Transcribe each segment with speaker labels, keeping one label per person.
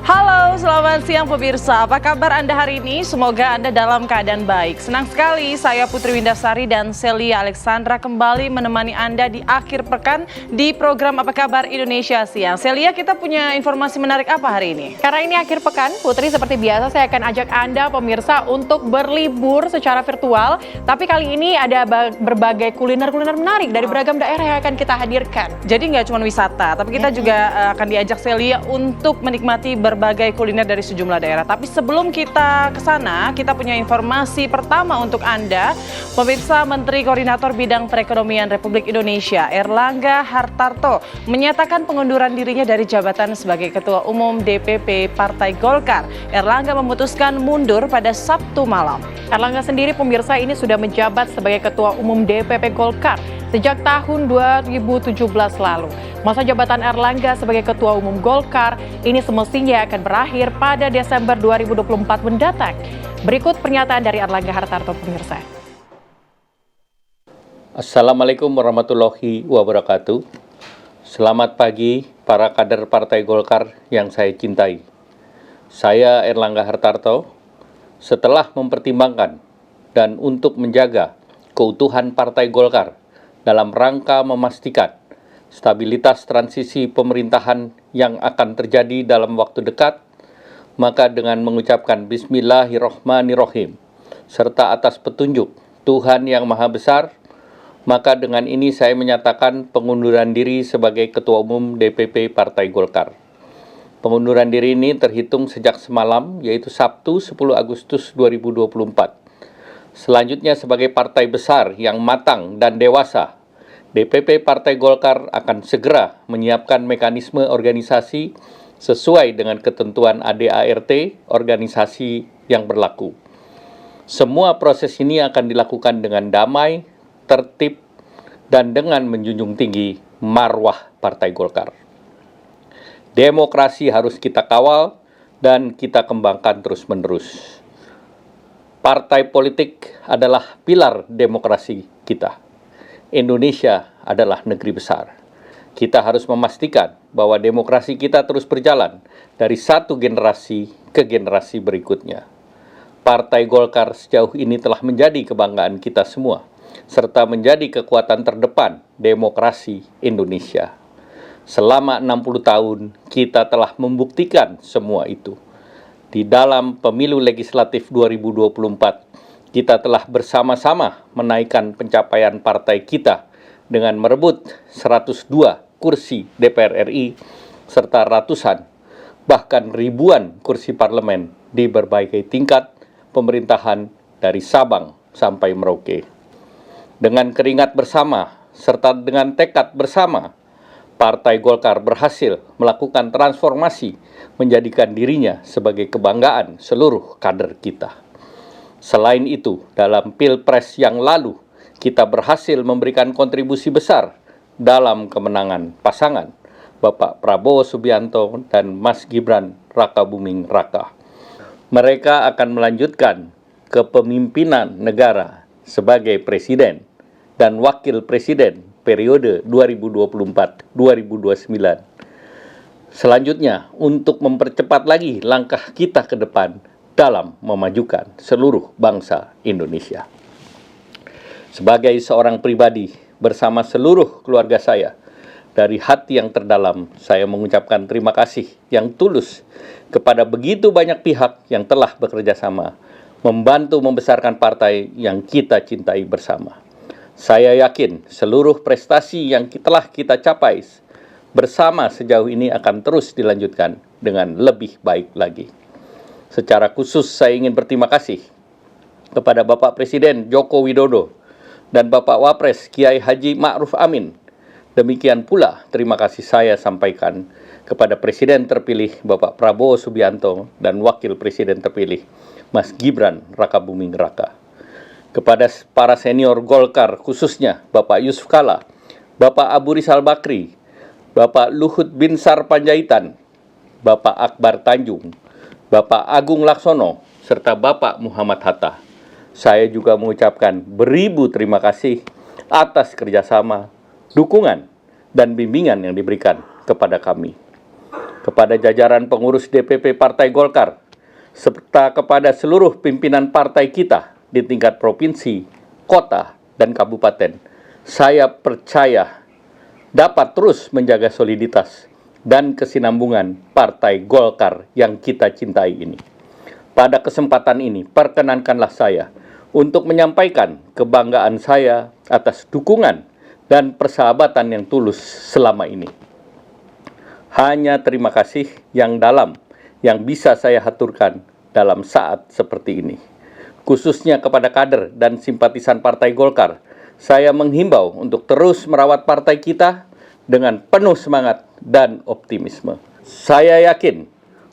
Speaker 1: Halo, selamat siang pemirsa. Apa kabar Anda hari ini? Semoga Anda dalam keadaan baik. Senang sekali saya Putri Windasari dan Celia Alexandra kembali menemani Anda di akhir pekan di program Apa Kabar Indonesia Siang. Celia, kita punya informasi menarik apa hari ini?
Speaker 2: Karena ini akhir pekan, Putri, seperti biasa saya akan ajak Anda pemirsa untuk berlibur secara virtual. Tapi kali ini ada berbagai kuliner-kuliner menarik dari beragam daerah yang akan kita hadirkan.
Speaker 1: Jadi nggak cuma wisata, tapi kita juga akan diajak Celia untuk menikmati berbagai kuliner dari sejumlah daerah. Tapi sebelum kita ke sana, kita punya informasi pertama untuk Anda. Pemirsa, Menteri Koordinator Bidang Perekonomian Republik Indonesia, Erlangga Hartarto, menyatakan pengunduran dirinya dari jabatan sebagai Ketua Umum DPP Partai Golkar. Erlangga memutuskan mundur pada Sabtu malam.
Speaker 2: Erlangga sendiri, pemirsa, ini sudah menjabat sebagai Ketua Umum DPP Golkar sejak tahun 2017 lalu. Masa jabatan Erlangga sebagai Ketua Umum Golkar ini semestinya akan berakhir pada Desember 2024 mendatang. Berikut pernyataan dari Erlangga Hartarto, pemirsa.
Speaker 3: Assalamualaikum warahmatullahi wabarakatuh. Selamat pagi para kader Partai Golkar yang saya cintai. Saya Erlangga Hartarto, setelah mempertimbangkan dan untuk menjaga keutuhan Partai Golkar dalam rangka memastikan stabilitas transisi pemerintahan yang akan terjadi dalam waktu dekat, maka dengan mengucapkan Bismillahirrohmanirrohim, serta atas petunjuk Tuhan Yang Maha Besar, maka dengan ini saya menyatakan pengunduran diri sebagai Ketua Umum DPP Partai Golkar. Pengunduran diri ini terhitung sejak semalam, yaitu Sabtu 10 Agustus 2024. Selanjutnya sebagai partai besar yang matang dan dewasa, DPP Partai Golkar akan segera menyiapkan mekanisme organisasi sesuai dengan ketentuan ADART organisasi yang berlaku. Semua proses ini akan dilakukan dengan damai, tertib, dan dengan menjunjung tinggi marwah Partai Golkar. Demokrasi harus kita kawal dan kita kembangkan terus-menerus. Partai politik adalah pilar demokrasi kita. Indonesia adalah negeri besar. Kita harus memastikan bahwa demokrasi kita terus berjalan dari satu generasi ke generasi berikutnya. Partai Golkar sejauh ini telah menjadi kebanggaan kita semua, serta menjadi kekuatan terdepan demokrasi Indonesia. Selama 60 tahun, kita telah membuktikan semua itu. Di dalam pemilu legislatif 2024, kita telah bersama-sama menaikkan pencapaian partai kita dengan merebut 102 kursi DPR RI, serta ratusan, bahkan ribuan kursi parlemen di berbagai tingkat pemerintahan dari Sabang sampai Merauke. Dengan keringat bersama, serta dengan tekad bersama, Partai Golkar berhasil melakukan transformasi menjadikan dirinya sebagai kebanggaan seluruh kader kita. Selain itu, dalam Pilpres yang lalu, kita berhasil memberikan kontribusi besar dalam kemenangan pasangan Bapak Prabowo Subianto dan Mas Gibran Rakabuming Raka. Mereka akan melanjutkan kepemimpinan negara sebagai presiden dan wakil presiden periode 2024-2029. Selanjutnya, untuk mempercepat lagi langkah kita ke depan dalam memajukan seluruh bangsa Indonesia. Sebagai seorang pribadi bersama seluruh keluarga saya, dari hati yang terdalam saya mengucapkan terima kasih yang tulus kepada begitu banyak pihak yang telah bekerja sama membantu membesarkan partai yang kita cintai bersama. Saya yakin seluruh prestasi yang telah kita capai bersama sejauh ini akan terus dilanjutkan dengan lebih baik lagi. Secara khusus saya ingin berterima kasih kepada Bapak Presiden Joko Widodo dan Bapak Wapres Kiai Haji Ma'ruf Amin. Demikian pula terima kasih saya sampaikan kepada Presiden terpilih Bapak Prabowo Subianto dan Wakil Presiden terpilih Mas Gibran Rakabuming Raka. Kepada para senior Golkar khususnya Bapak Yusuf Kala, Bapak Abu Rizal Bakri, Bapak Luhut Binsar Panjaitan, Bapak Akbar Tanjung, Bapak Agung Laksono, serta Bapak Muhammad Hatta. Saya juga mengucapkan beribu terima kasih atas kerjasama, dukungan, dan bimbingan yang diberikan kepada kami. kepada jajaran pengurus DPP Partai Golkar, serta kepada seluruh pimpinan partai kita di tingkat provinsi, kota, dan kabupaten. Saya percaya dapat terus menjaga soliditas dan kesinambungan Partai Golkar yang kita cintai ini. Pada kesempatan ini, perkenankanlah saya untuk menyampaikan kebanggaan saya atas dukungan dan persahabatan yang tulus selama ini. Hanya terima kasih yang dalam yang bisa saya haturkan dalam saat seperti ini. Khususnya kepada kader dan simpatisan Partai Golkar, saya menghimbau untuk terus merawat partai kita dengan penuh semangat dan optimisme. Saya yakin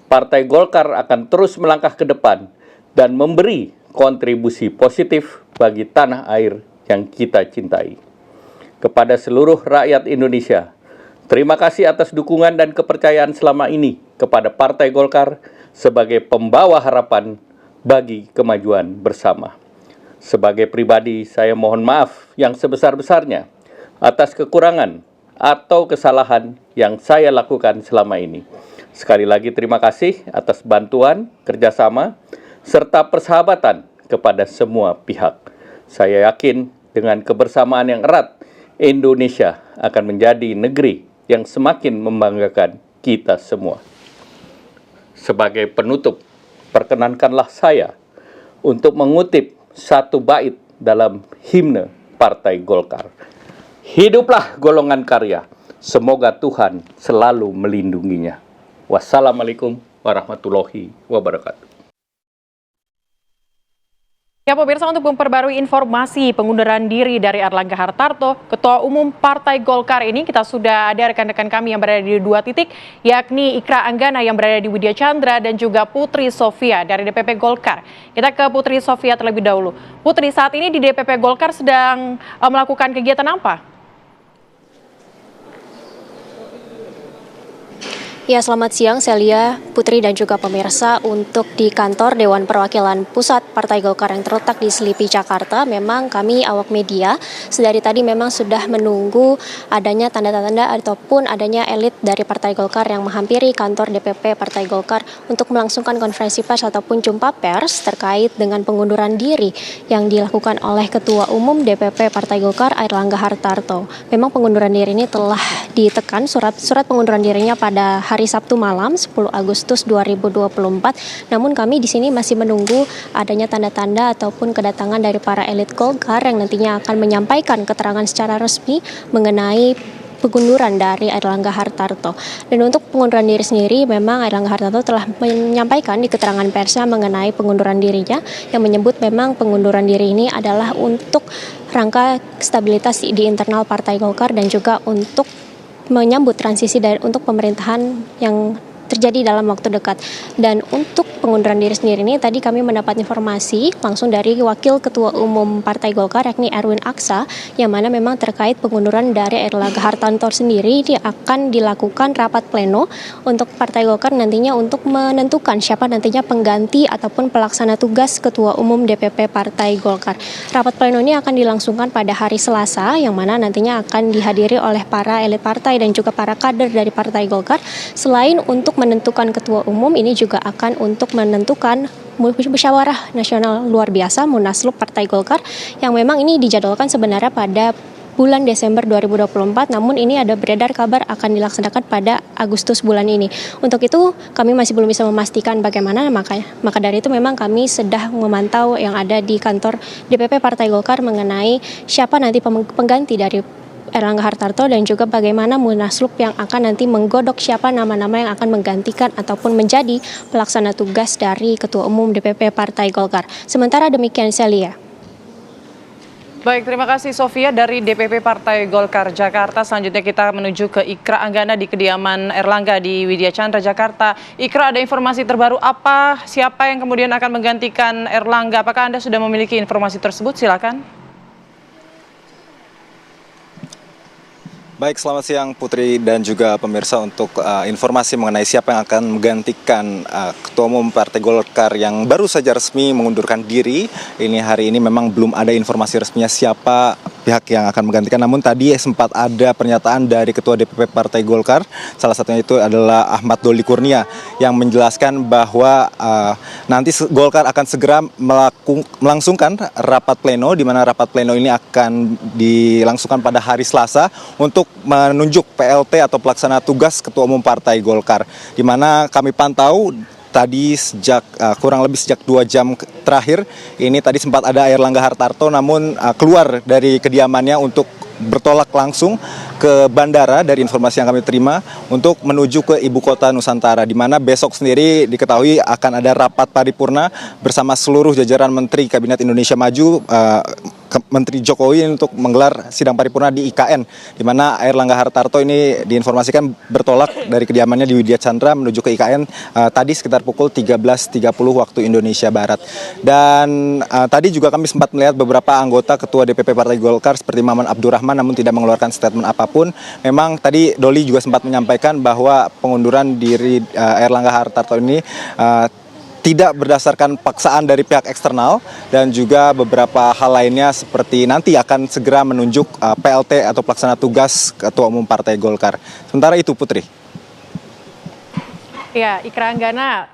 Speaker 3: Partai Golkar akan terus melangkah ke depan dan memberi kontribusi positif bagi tanah air yang kita cintai. Kepada seluruh rakyat Indonesia, terima kasih atas dukungan dan kepercayaan selama ini kepada Partai Golkar sebagai pembawa harapan bagi kemajuan bersama. Sebagai pribadi, saya mohon maaf yang sebesar-besarnya atas kekurangan atau kesalahan yang saya lakukan selama ini. Sekali lagi terima kasih atas bantuan, kerjasama, serta persahabatan kepada semua pihak. Saya yakin dengan kebersamaan yang erat, Indonesia akan menjadi negeri yang semakin membanggakan kita semua. Sebagai penutup, perkenankanlah saya untuk mengutip satu bait dalam himne Partai Golkar. Hiduplah golongan karya, semoga Tuhan selalu melindunginya. Wassalamualaikum warahmatullahi wabarakatuh.
Speaker 2: Ya pemirsa, untuk memperbarui informasi pengunduran diri dari Erlangga Hartarto, Ketua Umum Partai Golkar ini, kita sudah ada rekan-rekan kami yang berada di 2 titik, yakni Ikra Anggana yang berada di Widya Chandra dan juga Putri Sofia dari DPP Golkar. Kita ke Putri Sofia terlebih dahulu. Putri, saat ini di DPP Golkar sedang melakukan kegiatan apa?
Speaker 4: Ya, selamat siang Celia, Putri dan juga pemirsa. Untuk di kantor Dewan Perwakilan Pusat Partai Golkar yang terletak di Selipi, Jakarta, memang kami awak media sedari tadi memang sudah menunggu adanya tanda-tanda ataupun adanya elit dari Partai Golkar yang menghampiri kantor DPP Partai Golkar untuk melangsungkan konferensi pers ataupun jumpa pers terkait dengan pengunduran diri yang dilakukan oleh Ketua Umum DPP Partai Golkar Erlangga Hartarto. Memang pengunduran diri ini telah ditekan surat pengunduran dirinya pada hari Sabtu malam 10 Agustus 2024. Namun kami di sini masih menunggu adanya tanda-tanda ataupun kedatangan dari para elit Golkar yang nantinya akan menyampaikan keterangan secara resmi mengenai pengunduran dari Erlangga Hartarto. Dan untuk pengunduran diri sendiri, memang Erlangga Hartarto telah menyampaikan di keterangan persnya mengenai pengunduran dirinya, yang menyebut memang pengunduran diri ini adalah untuk rangka stabilitas di internal Partai Golkar dan juga untuk menyambut transisi untuk pemerintahan yang terjadi dalam waktu dekat. Dan untuk pengunduran diri sendiri ini tadi kami mendapat informasi langsung dari Wakil Ketua Umum Partai Golkar yakni Erwin Aksa, yang mana memang terkait pengunduran dari Erlangga Hartarto sendiri ini akan dilakukan rapat pleno untuk Partai Golkar nantinya untuk menentukan siapa nantinya pengganti ataupun pelaksana tugas Ketua Umum DPP Partai Golkar. Rapat pleno ini akan dilangsungkan pada hari Selasa, yang mana nantinya akan dihadiri oleh para elit partai dan juga para kader dari Partai Golkar. Selain untuk menentukan ketua umum, ini juga akan untuk menentukan musyawarah nasional luar biasa Munaslup Partai Golkar, yang memang ini dijadwalkan sebenarnya pada bulan Desember 2024, namun ini ada beredar kabar akan dilaksanakan pada Agustus bulan ini. Untuk itu kami masih belum bisa memastikan bagaimana, maka dari itu memang kami sedang memantau yang ada di kantor DPP Partai Golkar mengenai siapa nanti pengganti dari Erlangga Hartarto dan juga bagaimana Munaslup yang akan nanti menggodok siapa nama-nama yang akan menggantikan ataupun menjadi pelaksana tugas dari Ketua Umum DPP Partai Golkar. Sementara demikian, Celia.
Speaker 1: Baik, terima kasih Sofia dari DPP Partai Golkar Jakarta. Selanjutnya kita menuju ke Ikra Anggana di kediaman Erlangga di Widya Chandra, Jakarta. Ikra, ada informasi terbaru apa? Siapa yang kemudian akan menggantikan Erlangga? Apakah Anda sudah memiliki informasi tersebut? Silakan.
Speaker 5: Baik, selamat siang Putri dan juga pemirsa. Untuk informasi mengenai siapa yang akan menggantikan Ketua Umum Partai Golkar yang baru saja resmi mengundurkan diri, hari ini memang belum ada informasi resminya siapa pihak yang akan menggantikan. Namun tadi sempat ada pernyataan dari Ketua DPP Partai Golkar, salah satunya itu adalah Ahmad Doli Kurnia, yang menjelaskan bahwa nanti Golkar akan segera melangsungkan rapat pleno, di mana rapat pleno ini akan dilangsungkan pada hari Selasa untuk menunjuk PLT atau pelaksana tugas Ketua Umum Partai Golkar, di mana kami pantau tadi kurang lebih sejak 2 jam terakhir ini tadi sempat ada Airlangga Hartarto, namun keluar dari kediamannya untuk bertolak langsung ke bandara dari informasi yang kami terima untuk menuju ke ibu kota Nusantara, di mana besok sendiri diketahui akan ada rapat paripurna bersama seluruh jajaran Menteri Kabinet Indonesia Maju, Menteri Jokowi untuk menggelar sidang paripurna di IKN, di mana Airlangga Hartarto ini diinformasikan bertolak dari kediamannya di Widya Chandra menuju ke IKN tadi sekitar pukul 13.30 waktu Indonesia Barat. Dan tadi juga kami sempat melihat beberapa anggota Ketua DPP Partai Golkar seperti Maman Abdurrahman, namun tidak mengeluarkan statement apapun. Memang tadi Doli juga sempat menyampaikan bahwa pengunduran diri Airlangga Hartarto ini tidak berdasarkan paksaan dari pihak eksternal, dan juga beberapa hal lainnya seperti nanti akan segera menunjuk PLT atau pelaksana tugas Ketua Umum Partai Golkar. Sementara itu, Putri.
Speaker 2: Ya, Ikra Anggana,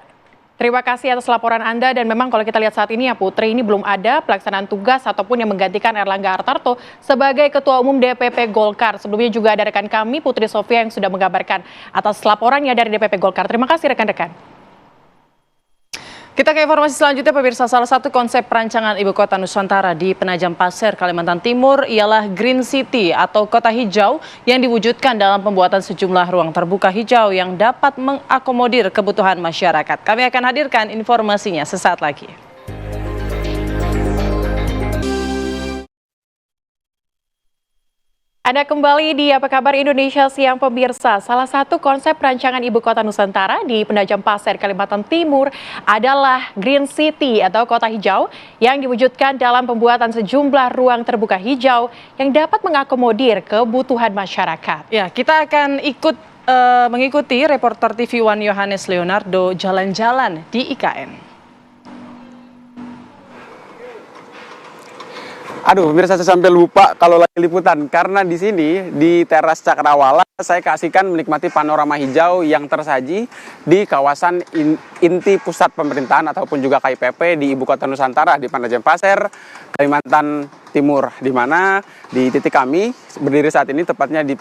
Speaker 2: terima kasih atas laporan Anda. Dan memang kalau kita lihat saat ini ya Putri, ini belum ada pelaksanaan tugas ataupun yang menggantikan Airlangga Hartarto sebagai Ketua Umum DPP Golkar. Sebelumnya juga ada rekan kami Putri Sofia yang sudah mengabarkan atas laporannya dari DPP Golkar. Terima kasih rekan-rekan.
Speaker 1: Kita ke informasi selanjutnya, pemirsa. Salah satu konsep perancangan Ibu Kota Nusantara di Penajam Pasir, Kalimantan Timur ialah Green City atau kota hijau yang diwujudkan dalam pembuatan sejumlah ruang terbuka hijau yang dapat mengakomodir kebutuhan masyarakat. Kami akan hadirkan informasinya sesaat lagi.
Speaker 2: Anda kembali di Apa Kabar Indonesia Siang, pemirsa. Salah satu konsep rancangan Ibu Kota Nusantara di Penajam Pasir, Kalimantan Timur adalah Green City atau kota hijau yang diwujudkan dalam pembuatan sejumlah ruang terbuka hijau yang dapat mengakomodir kebutuhan masyarakat.
Speaker 1: Ya, kita akan mengikuti reporter TV One Yohanes Leonardo jalan-jalan di IKN.
Speaker 6: Aduh, pemirsa, saya sampai lupa kalau lagi liputan, karena di sini di teras Cakrawala saya kasihkan menikmati panorama hijau yang tersaji di kawasan inti pusat pemerintahan ataupun juga KIPP di Ibu Kota Nusantara di Penajam Pasir, Kalimantan Timur, di mana di titik kami berdiri saat ini tepatnya di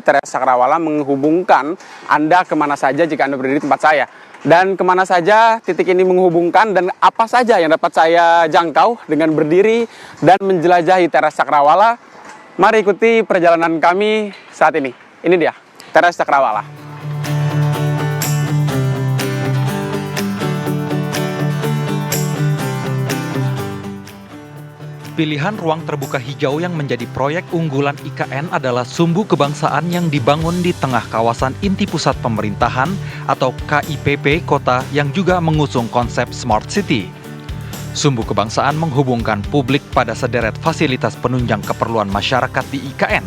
Speaker 6: teras Cakrawala menghubungkan Anda kemana saja jika Anda berdiri di tempat saya. Dan kemana saja titik ini menghubungkan dan apa saja yang dapat saya jangkau dengan berdiri dan menjelajahi teras Cakrawala. Mari ikuti perjalanan kami saat ini. Ini dia, teras Cakrawala.
Speaker 7: Pilihan ruang terbuka hijau yang menjadi proyek unggulan IKN adalah sumbu kebangsaan yang dibangun di tengah kawasan inti pusat pemerintahan atau KIPP kota yang juga mengusung konsep Smart City. Sumbu kebangsaan menghubungkan publik pada sederet fasilitas penunjang keperluan masyarakat di IKN,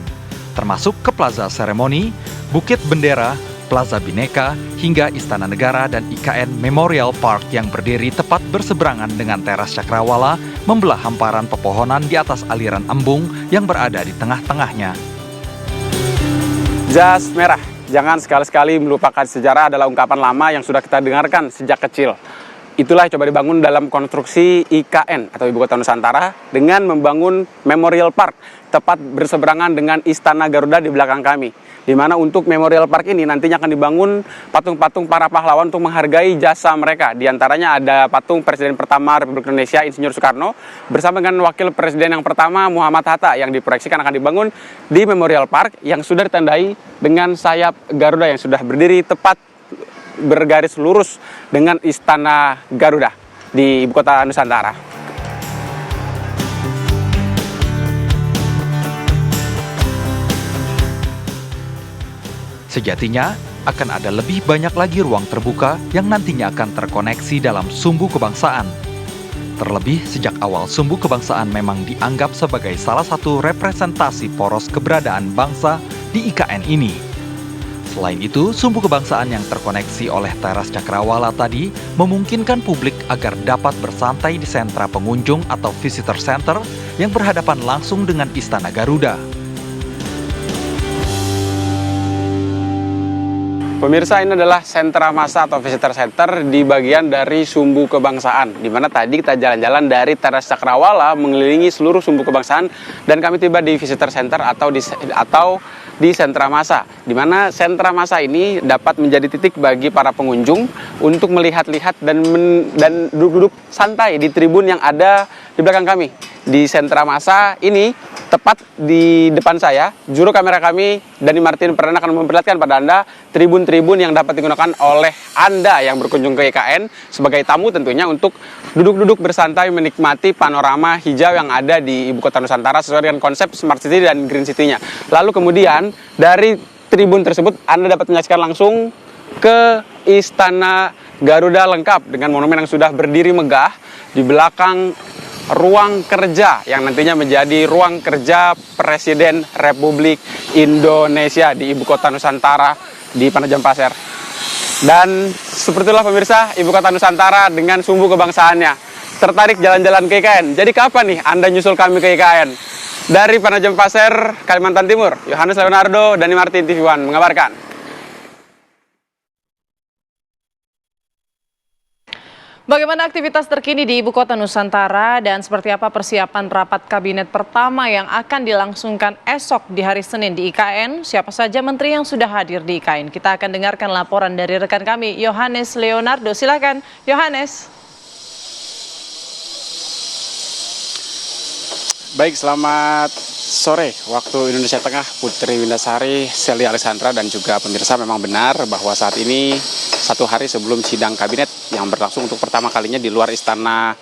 Speaker 7: termasuk ke Plaza Seremoni, Bukit Bendera, Plaza Bhinneka, hingga Istana Negara dan IKN Memorial Park yang berdiri tepat berseberangan dengan teras Cakrawala, membelah hamparan pepohonan di atas aliran embung yang berada di tengah-tengahnya.
Speaker 6: Jas merah, jangan sekali-sekali melupakan sejarah adalah ungkapan lama yang sudah kita dengarkan sejak kecil. Itulah yang coba dibangun dalam konstruksi IKN atau Ibu Kota Nusantara dengan membangun Memorial Park tepat berseberangan dengan Istana Garuda di belakang kami. Di mana untuk Memorial Park ini nantinya akan dibangun patung-patung para pahlawan untuk menghargai jasa mereka. Di antaranya ada patung Presiden pertama Republik Indonesia Insinyur Soekarno bersama dengan Wakil Presiden yang pertama Muhammad Hatta yang diproyeksikan akan dibangun di Memorial Park yang sudah ditandai dengan sayap Garuda yang sudah berdiri tepat bergaris lurus dengan Istana Garuda di Ibu Kota Nusantara.
Speaker 7: Sejatinya, akan ada lebih banyak lagi ruang terbuka yang nantinya akan terkoneksi dalam sumbu kebangsaan. Terlebih sejak awal sumbu kebangsaan memang dianggap sebagai salah satu representasi poros keberadaan bangsa di IKN ini. Selain itu, sumbu kebangsaan yang terkoneksi oleh teras Cakrawala tadi memungkinkan publik agar dapat bersantai di sentra pengunjung atau visitor center yang berhadapan langsung dengan Istana Garuda.
Speaker 6: Pemirsa, ini adalah sentra massa atau visitor center di bagian dari sumbu kebangsaan, di mana tadi kita jalan-jalan dari teras Cakrawala mengelilingi seluruh sumbu kebangsaan dan kami tiba di visitor center atau di sentra massa, di mana sentra massa ini dapat menjadi titik bagi para pengunjung untuk melihat-lihat dan duduk-duduk santai di tribun yang ada di belakang kami. Di sentra massa ini, tepat di depan saya, juru kamera kami, Dani Martin Perdana akan memperlihatkan pada Anda tribun-tribun yang dapat digunakan oleh Anda yang berkunjung ke IKN sebagai tamu tentunya untuk duduk-duduk bersantai menikmati panorama hijau yang ada di Ibu Kota Nusantara sesuai dengan konsep Smart City dan Green City-nya. Lalu kemudian dari tribun tersebut Anda dapat menyaksikan langsung ke Istana Garuda lengkap dengan monumen yang sudah berdiri megah di belakang ruang kerja yang nantinya menjadi ruang kerja Presiden Republik Indonesia di Ibu Kota Nusantara di Penajam Pasir. Dan sepertilah pemirsa, Ibu Kota Nusantara dengan sumbu kebangsaannya. Tertarik jalan-jalan ke IKN? Jadi kapan nih Anda nyusul kami ke IKN? Dari Penajam Pasir, Kalimantan Timur, Yohanes Leonardo, Dani Martin, TV One mengabarkan.
Speaker 1: Bagaimana aktivitas terkini di Ibu Kota Nusantara dan seperti apa persiapan rapat kabinet pertama yang akan dilangsungkan esok di hari Senin di IKN? Siapa saja menteri yang sudah hadir di IKN? Kita akan dengarkan laporan dari rekan kami, Yohanes Leonardo. Silakan, Yohanes.
Speaker 6: Baik, selamat sore waktu Indonesia Tengah, Putri Windasari, Celia Alexandra dan juga pemirsa. Memang benar bahwa saat ini satu hari sebelum sidang kabinet yang berlangsung untuk pertama kalinya di luar Istana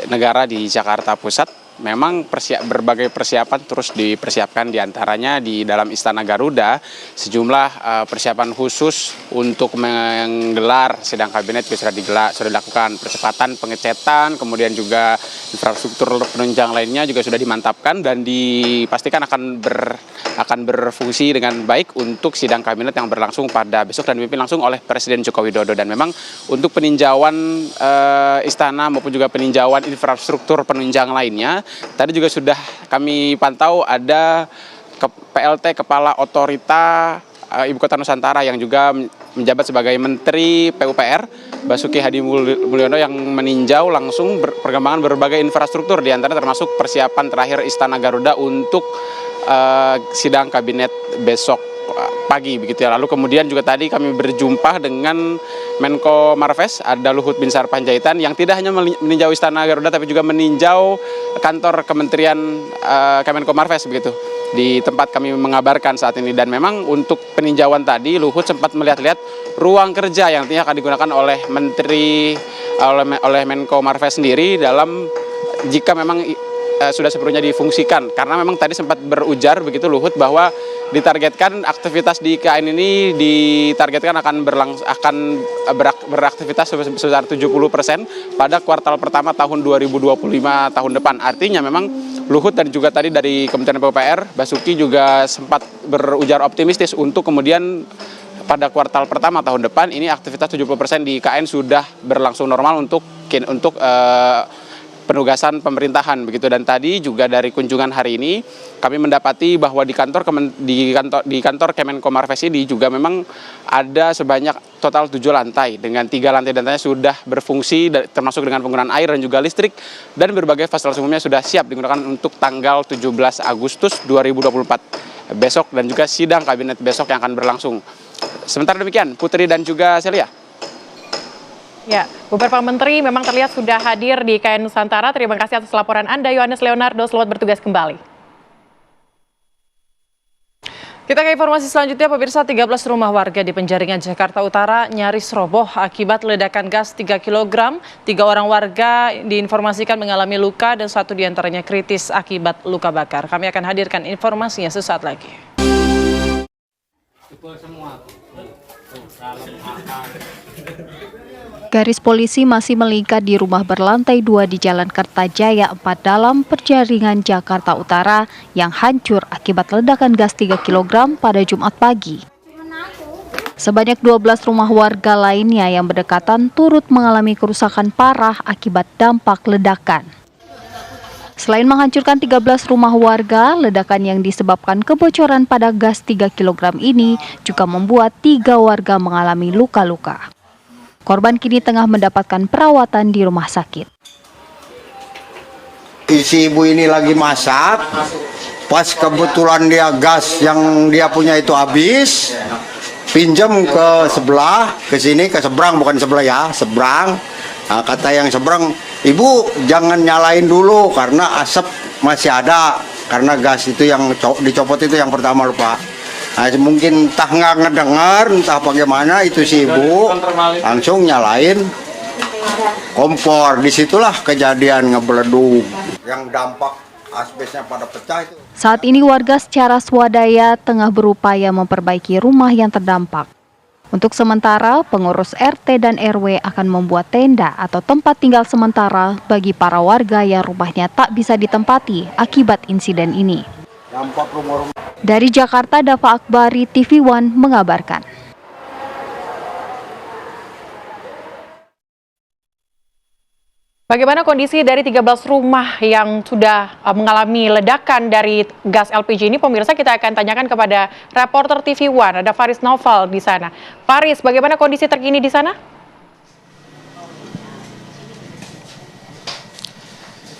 Speaker 6: Negara di Jakarta Pusat, memang berbagai persiapan terus dipersiapkan, diantaranya di dalam Istana Garuda sejumlah persiapan khusus untuk menggelar sidang kabinet sudah dilakukan, percepatan pengecetan, kemudian juga infrastruktur penunjang lainnya juga sudah dimantapkan dan dipastikan akan berfungsi dengan baik untuk sidang kabinet yang berlangsung pada besok dan dipimpin langsung oleh Presiden Joko Widodo. Dan memang untuk peninjauan istana maupun juga peninjauan infrastruktur penunjang lainnya, tadi juga sudah kami pantau ada PLT Kepala Otorita Ibu Kota Nusantara yang juga menjabat sebagai Menteri PUPR, Basuki Hadi Mulyono, yang meninjau langsung perkembangan berbagai infrastruktur, diantara termasuk persiapan terakhir Istana Garuda untuk sidang kabinet besok pagi begitu ya. Lalu kemudian juga tadi kami berjumpa dengan Menko Marves, ada Luhut Binsar Panjaitan, yang tidak hanya meninjau Istana Garuda tapi juga meninjau kantor Kementerian Kemenko Marves begitu di tempat kami mengabarkan saat ini. Dan memang untuk peninjauan tadi Luhut sempat melihat-lihat ruang kerja yang nantinya akan digunakan oleh oleh Menko Marves sendiri dalam jika memang sudah sepenuhnya difungsikan, karena memang tadi sempat berujar begitu Luhut bahwa ditargetkan aktivitas di IKN ini ditargetkan akan beraktivitas sebesar 70% pada kuartal pertama tahun 2025 tahun depan. Artinya memang Luhut dan juga tadi dari Kementerian PUPR, Basuki juga sempat berujar optimistis untuk kemudian pada kuartal pertama tahun depan ini aktivitas 70% di IKN sudah berlangsung normal untuk penugasan pemerintahan begitu. Dan tadi juga dari kunjungan hari ini kami mendapati bahwa di kantor Kemenko Marves ini juga memang ada sebanyak total 7 lantai dengan 3 lantai diantaranya sudah berfungsi termasuk dengan penggunaan air dan juga listrik, dan berbagai fasilitas umumnya sudah siap digunakan untuk tanggal 17 Agustus 2024 besok dan juga sidang kabinet besok yang akan berlangsung. Sementara demikian, Putri dan juga Celia.
Speaker 2: Ya, beberapa menteri memang terlihat sudah hadir di IKN Nusantara. Terima kasih atas laporan Anda, Yohanes Leonardo. Selamat bertugas kembali.
Speaker 1: Kita ke informasi selanjutnya, pemirsa. 13 rumah warga di Penjaringan, Jakarta Utara nyaris roboh akibat ledakan gas 3 kg. 3 orang warga diinformasikan mengalami luka dan 1 diantaranya kritis akibat luka bakar. Kami akan hadirkan informasinya sesaat lagi.
Speaker 8: Garis polisi masih melingkar di rumah berlantai 2 di Jalan Kertajaya 4 Dalam, Penjaringan, Jakarta Utara yang hancur akibat ledakan gas 3 kg pada Jumat pagi. Sebanyak 12 rumah warga lainnya yang berdekatan turut mengalami kerusakan parah akibat dampak ledakan. Selain menghancurkan 13 rumah warga, ledakan yang disebabkan kebocoran pada gas 3 kg ini juga membuat 3 warga mengalami luka-luka. Korban kini tengah mendapatkan perawatan di rumah sakit.
Speaker 9: Si ibu ini lagi masak, pas kebetulan dia gas yang dia punya itu habis, pinjam ke sebelah, ke sini, ke seberang, bukan sebelah ya, seberang. Nah, kata yang seberang, ibu jangan nyalain dulu karena asap masih ada, karena gas itu yang dicopot itu yang pertama lupa. Nah, mungkin entah nggak ngedengar, entah bagaimana itu si ibu langsung nyalain kompor. Disitulah kejadian ngebeleduk. Yang dampak asbesnya pada pecah itu.
Speaker 8: Saat ini warga secara swadaya tengah berupaya memperbaiki rumah yang terdampak. Untuk sementara, pengurus RT dan RW akan membuat tenda atau tempat tinggal sementara bagi para warga yang rumahnya tak bisa ditempati akibat insiden ini. Dari Jakarta, Dava Akbari, TV One mengabarkan.
Speaker 2: Bagaimana kondisi dari 13 rumah yang sudah mengalami ledakan dari gas LPG ini? Pemirsa, kita akan tanyakan kepada reporter TV One, ada Faris Noval di sana. Faris, bagaimana kondisi terkini di sana?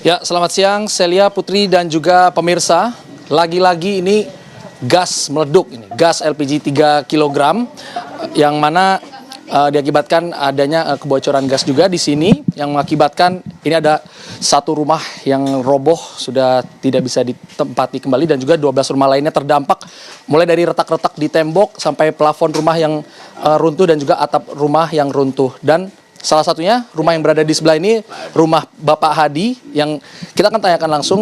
Speaker 10: Ya, selamat siang Celia, Putri, dan juga pemirsa. Lagi-lagi ini gas meleduk, ini gas LPG 3 kg yang mana diakibatkan adanya kebocoran gas juga di sini yang mengakibatkan ini ada satu rumah yang roboh sudah tidak bisa ditempati kembali dan juga 12 rumah lainnya terdampak mulai dari retak-retak di tembok sampai plafon rumah yang runtuh dan juga atap rumah yang runtuh. Dan salah satunya rumah yang berada di sebelah ini rumah Bapak Hadi yang kita akan tanyakan langsung.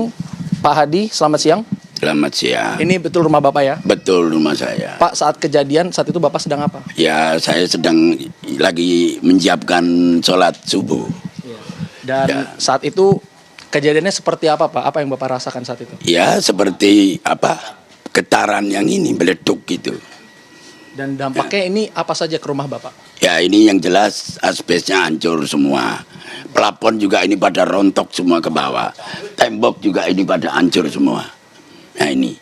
Speaker 10: Pak Hadi, selamat siang.
Speaker 11: Selamat siang.
Speaker 10: Ini betul rumah Bapak ya?
Speaker 11: Betul rumah saya.
Speaker 10: Pak, saat kejadian saat itu Bapak sedang apa?
Speaker 11: Ya, saya sedang lagi menyiapkan sholat subuh.
Speaker 10: Dan ya, saat itu kejadiannya seperti apa Pak? Apa yang Bapak rasakan saat itu?
Speaker 11: Ya, seperti apa? Getaran yang ini meleduk gitu.
Speaker 10: Dan dampaknya ini apa saja ke rumah Bapak?
Speaker 11: Ya, ini yang jelas asbesnya hancur semua. Plafon juga ini pada rontok semua ke bawah. Tembok juga ini pada hancur semua. Nah ini,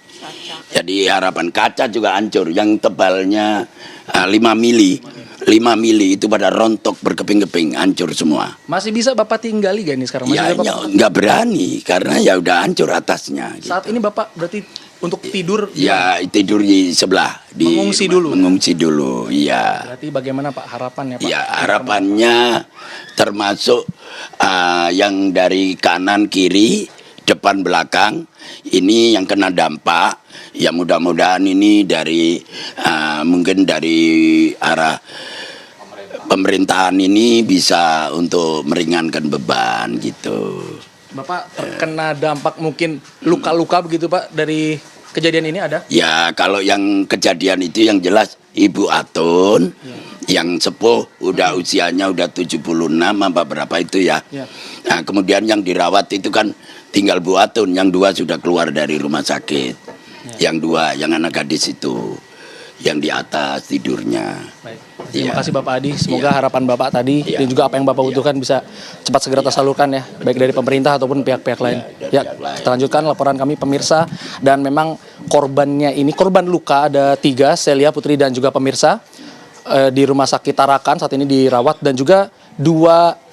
Speaker 11: jadi harapan kaca juga hancur, yang tebalnya 5 mili itu pada rontok berkeping-keping, hancur semua.
Speaker 10: Masih bisa Bapak tinggali gak ini sekarang?
Speaker 11: Ya, nggak berani karena ya udah hancur atasnya. Gitu.
Speaker 10: Saat ini Bapak berarti untuk tidur?
Speaker 11: Ya tidur di sebelah.
Speaker 10: Mengungsi dulu?
Speaker 11: Mengungsi dulu, iya.
Speaker 10: Berarti bagaimana Pak harapannya Pak?
Speaker 11: Ya harapannya termasuk yang dari kanan kiri, depan belakang ini yang kena dampak ya, mudah-mudahan ini dari mungkin dari arah pemerintahan ini bisa untuk meringankan beban gitu.
Speaker 10: Bapak terkena dampak mungkin luka-luka begitu Pak dari kejadian ini ada?
Speaker 11: Ya kalau yang kejadian itu yang jelas Ibu Atun yang sepuh udah usianya udah 76 apa berapa itu ya. Nah kemudian yang dirawat itu kan tinggal Bu Atun, yang 2 sudah keluar dari rumah sakit. Yang 2, yang anak gadis itu, yang di atas tidurnya.
Speaker 10: Baik. Terima kasih Bapak Hadi, semoga harapan Bapak tadi dan juga apa yang Bapak butuhkan bisa cepat segera tersalurkan ya, baik dari pemerintah ataupun pihak-pihak lain. Ya, kita lanjutkan laporan kami pemirsa, dan memang korbannya ini, korban luka ada 3, Celia, Putri, dan juga pemirsa di Rumah Sakit Tarakan saat ini dirawat, dan juga 2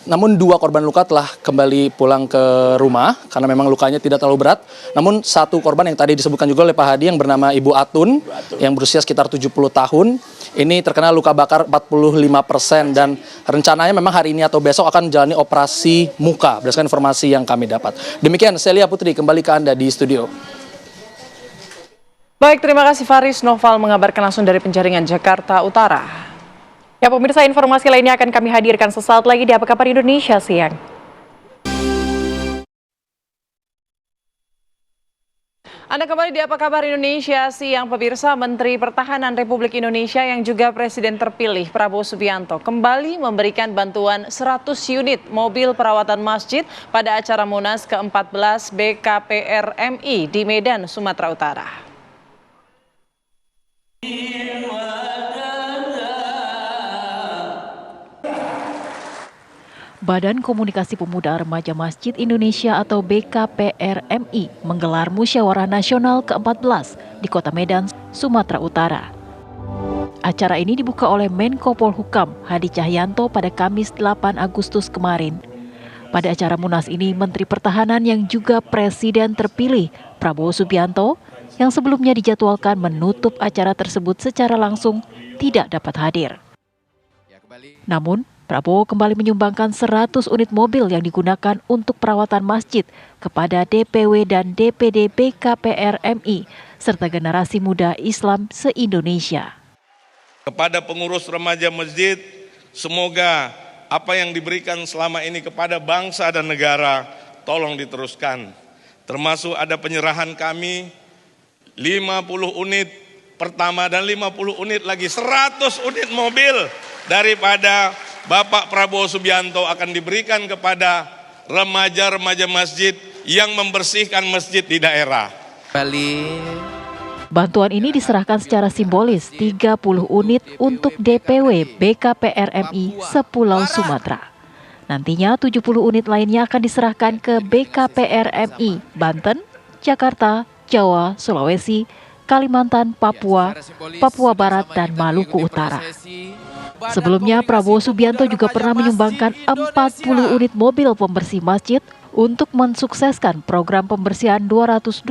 Speaker 10: korban luka telah kembali pulang ke rumah karena memang lukanya tidak terlalu berat. Namun 1 korban yang tadi disebutkan juga oleh Pak Hadi yang bernama Ibu Atun yang berusia sekitar 70 tahun ini terkena luka bakar 45% dan rencananya memang hari ini atau besok akan menjalani operasi muka berdasarkan informasi yang kami dapat. Demikian Celia, Putri, kembali ke Anda di studio.
Speaker 1: Baik, terima kasih Faris Noval mengabarkan langsung dari Penjaringan, Jakarta Utara.
Speaker 2: Ya pemirsa, informasi lainnya akan kami hadirkan sesaat lagi di Apa Kabar Indonesia Siang.
Speaker 1: Anda kembali di Apa Kabar Indonesia Siang, pemirsa. Menteri Pertahanan Republik Indonesia yang juga Presiden terpilih Prabowo Subianto kembali memberikan bantuan 100 unit mobil perawatan masjid pada acara Munas ke-14 BKPRMI di Medan, Sumatera Utara.
Speaker 2: Badan Komunikasi Pemuda Remaja Masjid Indonesia atau BKPRMI menggelar Musyawarah Nasional ke-14 di Kota Medan, Sumatera Utara. Acara ini dibuka oleh Menko Polhukam Hadi Cahyanto pada Kamis 8 Agustus kemarin. Pada acara Munas ini, Menteri Pertahanan yang juga Presiden terpilih Prabowo Subianto yang sebelumnya dijadwalkan menutup acara tersebut secara langsung tidak dapat hadir. Namun, Prabowo kembali menyumbangkan 100 unit mobil yang digunakan untuk perawatan masjid kepada DPW dan DPD BKPRMI serta generasi muda Islam se-Indonesia.
Speaker 12: Kepada pengurus remaja masjid, semoga apa yang diberikan selama ini kepada bangsa dan negara tolong diteruskan. Termasuk ada penyerahan kami 50 unit pertama dan 50 unit lagi 100 unit mobil daripada Bapak Prabowo Subianto akan diberikan kepada remaja-remaja masjid yang membersihkan masjid di daerah.
Speaker 2: Bantuan ini diserahkan secara simbolis 30 unit untuk DPW BKPRMI sepulau Sumatera. Nantinya 70 unit lainnya akan diserahkan ke BKPRMI Banten, Jakarta, Jawa, Sulawesi, Kalimantan, Papua, Papua Barat, dan Maluku Utara. Sebelumnya, Prabowo Subianto juga pernah menyumbangkan 40 unit mobil pembersih masjid untuk mensukseskan program pembersihan 222.000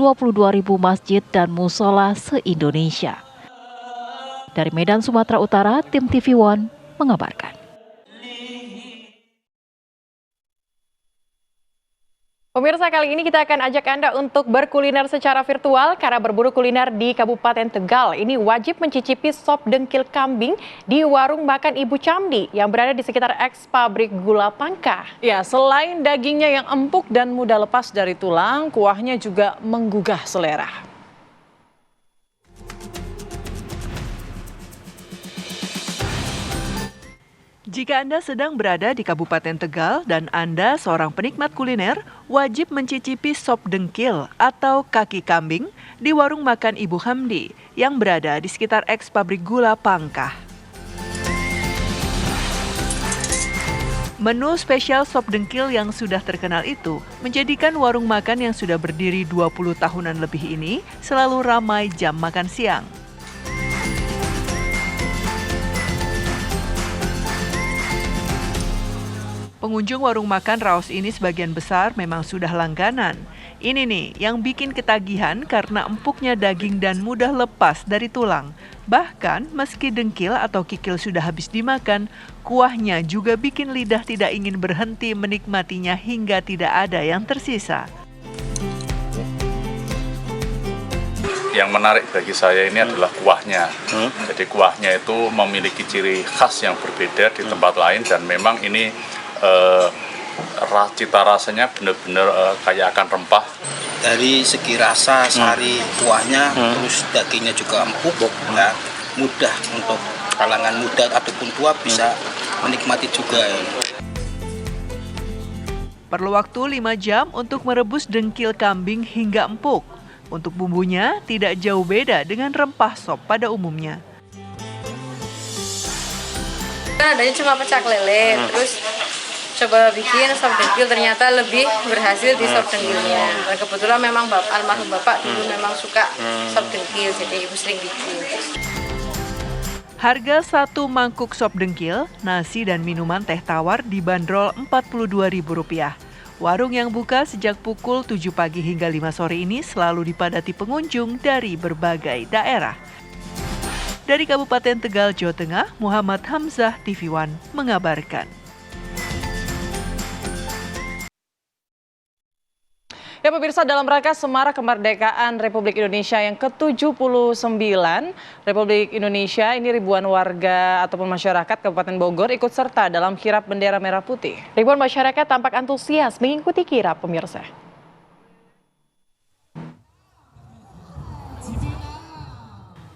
Speaker 2: masjid dan musola se-Indonesia. Dari Medan, Sumatera Utara, tim TV One mengabarkan. Pemirsa, kali ini kita akan ajak Anda untuk berkuliner secara virtual karena berburu kuliner di Kabupaten Tegal. Ini wajib mencicipi sop dengkil kambing di warung makan Ibu Camdi yang berada di sekitar eks pabrik gula Pangkah.
Speaker 1: Ya, selain dagingnya yang empuk dan mudah lepas dari tulang, kuahnya juga menggugah selera.
Speaker 13: Jika Anda sedang berada di Kabupaten Tegal dan Anda seorang penikmat kuliner, wajib mencicipi sop dengkil atau kaki kambing di warung makan Ibu Hamdi yang berada di sekitar eks pabrik gula Pangkah. Menu spesial sop dengkil yang sudah terkenal itu menjadikan warung makan yang sudah berdiri 20 tahunan lebih ini selalu ramai jam makan siang. Pengunjung warung makan Raos ini sebagian besar memang sudah langganan. Ini nih yang bikin ketagihan karena empuknya daging dan mudah lepas dari tulang. Bahkan meski dengkil atau kikil sudah habis dimakan, kuahnya juga bikin lidah tidak ingin berhenti menikmatinya hingga tidak ada yang tersisa.
Speaker 14: Yang menarik bagi saya ini adalah kuahnya. Jadi kuahnya itu memiliki ciri khas yang berbeda di tempat lain dan memang ini cita rasanya benar-benar kayak akan rempah.
Speaker 15: Dari segi rasa, sari kuahnya, terus dagingnya juga empuk, ya, mudah untuk kalangan muda ataupun tua bisa menikmati juga.
Speaker 13: Perlu waktu 5 jam untuk merebus dengkil kambing hingga empuk. Untuk bumbunya tidak jauh beda dengan rempah sop pada umumnya.
Speaker 16: Adanya cuma pecak lele, terus coba bikin sop dengkil, ternyata lebih berhasil di sop dengkilnya. Dan kebetulan memang almarhum bapak dulu memang suka sop dengkil, jadi ibu sering bikin.
Speaker 13: Harga satu mangkuk sop dengkil, nasi dan minuman teh tawar dibanderol Rp42.000. Warung yang buka sejak pukul 7 pagi hingga 5 sore ini selalu dipadati pengunjung dari berbagai daerah. Dari Kabupaten Tegal, Jawa Tengah, Muhammad Hamzah, TV One mengabarkan.
Speaker 1: Ya pemirsa, dalam rangka Semarak Kemerdekaan Republik Indonesia yang ke-79 Republik Indonesia, ini ribuan warga ataupun masyarakat Kabupaten Bogor ikut serta dalam kirap bendera merah putih.
Speaker 2: Ribuan masyarakat tampak antusias mengikuti kirap, pemirsa.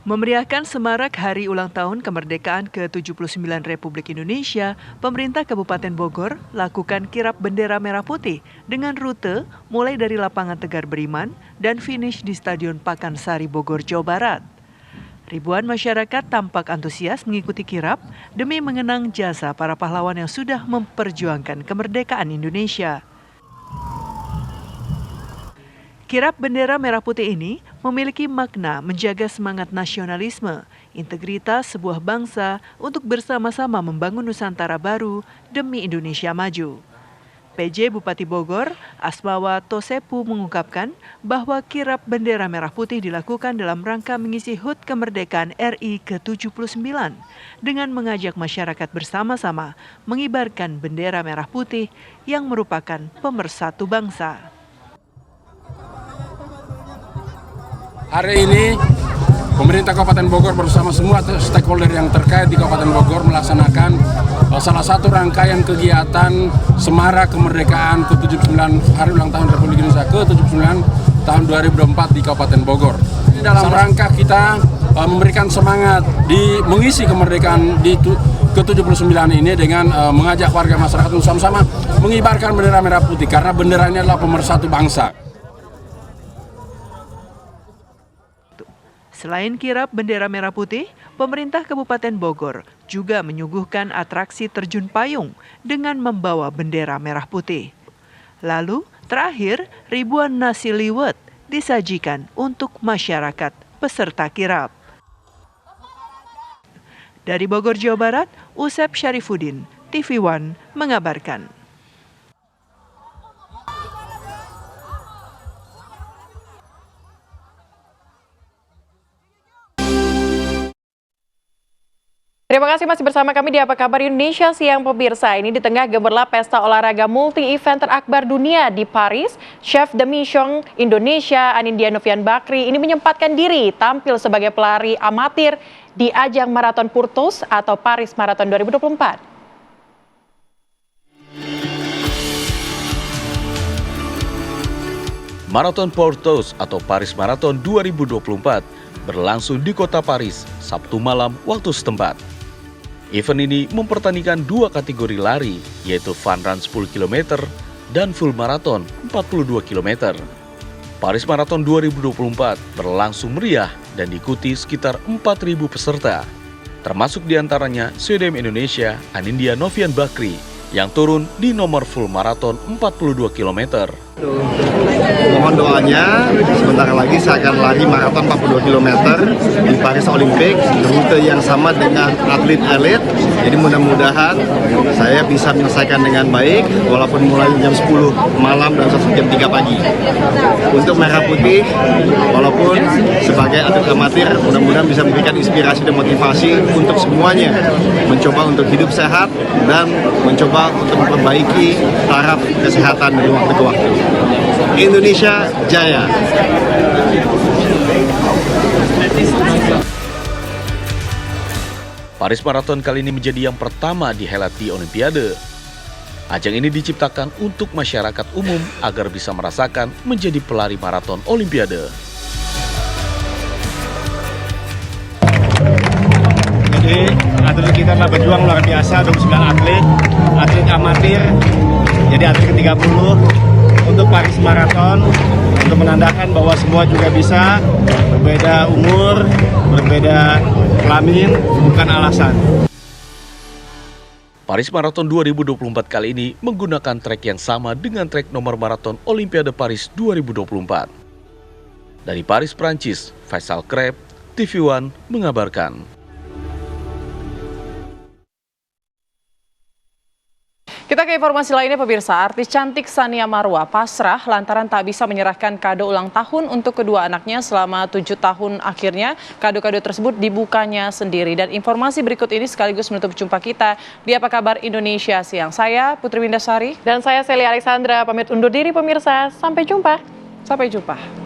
Speaker 13: Memeriahkan semarak Hari Ulang Tahun Kemerdekaan ke-79 Republik Indonesia, pemerintah Kabupaten Bogor lakukan kirap bendera merah putih dengan rute mulai dari Lapangan Tegar Beriman dan finish di Stadion Pakansari Bogor, Jawa Barat. Ribuan masyarakat tampak antusias mengikuti kirap demi mengenang jasa para pahlawan yang sudah memperjuangkan kemerdekaan Indonesia. Kirap bendera merah putih ini memiliki makna menjaga semangat nasionalisme, integritas sebuah bangsa untuk bersama-sama membangun Nusantara baru demi Indonesia maju. PJ Bupati Bogor, Asmawa Tosepu mengungkapkan bahwa kirap bendera merah putih dilakukan dalam rangka mengisi HUT kemerdekaan RI ke-79 dengan mengajak masyarakat bersama-sama mengibarkan bendera merah putih yang merupakan pemersatu bangsa.
Speaker 17: Hari ini pemerintah Kabupaten Bogor bersama semua stakeholder yang terkait di Kabupaten Bogor melaksanakan salah satu rangkaian kegiatan Semara Kemerdekaan ke-79 Hari Ulang Tahun Republik Indonesia ke-79 tahun 2024 di Kabupaten Bogor. Dalam rangka kita memberikan semangat di mengisi kemerdekaan di ke-79 ini dengan mengajak warga masyarakat untuk sama-sama mengibarkan bendera merah putih karena bendera ini adalah pemersatu bangsa.
Speaker 13: Selain kirap bendera merah putih, pemerintah Kabupaten Bogor juga menyuguhkan atraksi terjun payung dengan membawa bendera merah putih. Lalu, terakhir, ribuan nasi liwet disajikan untuk masyarakat peserta kirap. Dari Bogor, Jawa Barat, Usep Syarifuddin, TV One mengabarkan.
Speaker 2: Terima kasih masih bersama kami di Apa Kabar Indonesia Siang pemirsa. Ini di tengah gemerlap pesta olahraga multi-event terakbar dunia di Paris, Chef de Mission Indonesia Anindya Novian Bakri ini menyempatkan diri tampil sebagai pelari amatir di ajang Marathon Portos atau Paris Marathon 2024.
Speaker 18: Marathon Portos atau Paris Marathon 2024 berlangsung di kota Paris Sabtu malam waktu setempat. Event ini mempertandingkan dua kategori lari, yaitu fun run 10 km dan full marathon 42 km. Paris Marathon 2024 berlangsung meriah dan diikuti sekitar 4.000 peserta, termasuk diantaranya CDM Indonesia Anindya Novian Bakri yang turun di nomor full marathon 42 km.
Speaker 19: Mohon doanya, sebentar lagi saya akan lari maraton 42 km di Paris Olympic, rute yang sama dengan atlet elit. Jadi mudah-mudahan saya bisa menyelesaikan dengan baik, walaupun mulai jam 10 malam dan selesai jam 3 pagi. Untuk merah putih, walaupun sebagai atlet amatir, mudah-mudahan bisa memberikan inspirasi dan motivasi untuk semuanya mencoba untuk hidup sehat dan mencoba untuk memperbaiki taraf kesehatan dari waktu ke waktu. Indonesia Jaya.
Speaker 18: Paris Marathon kali ini menjadi yang pertama dihelat di Olimpiade. Ajang ini diciptakan untuk masyarakat umum agar bisa merasakan menjadi pelari maraton Olimpiade.
Speaker 19: Jadi atlet kita telah berjuang luar biasa, 29 atlet amatir, jadi atlet ke-30 untuk Paris Marathon, untuk menandakan bahwa semua juga bisa, berbeda umur, berbeda kelamin, bukan alasan.
Speaker 18: Paris Marathon 2024 kali ini menggunakan trek yang sama dengan trek nomor maraton Olimpiade Paris 2024. Dari Paris, Prancis, Faisal Kreb, TV One mengabarkan.
Speaker 1: Kita ke informasi lainnya pemirsa, artis cantik Sania Marwa pasrah lantaran tak bisa menyerahkan kado ulang tahun untuk kedua anaknya selama 7 tahun akhirnya. Kado-kado tersebut dibukanya sendiri. Dan informasi berikut ini sekaligus menutup jumpa kita di Apa Kabar Indonesia Siang. Saya Putri Windasari.
Speaker 2: Dan saya Celia Alexandra, pamit undur diri pemirsa. Sampai jumpa.
Speaker 1: Sampai jumpa.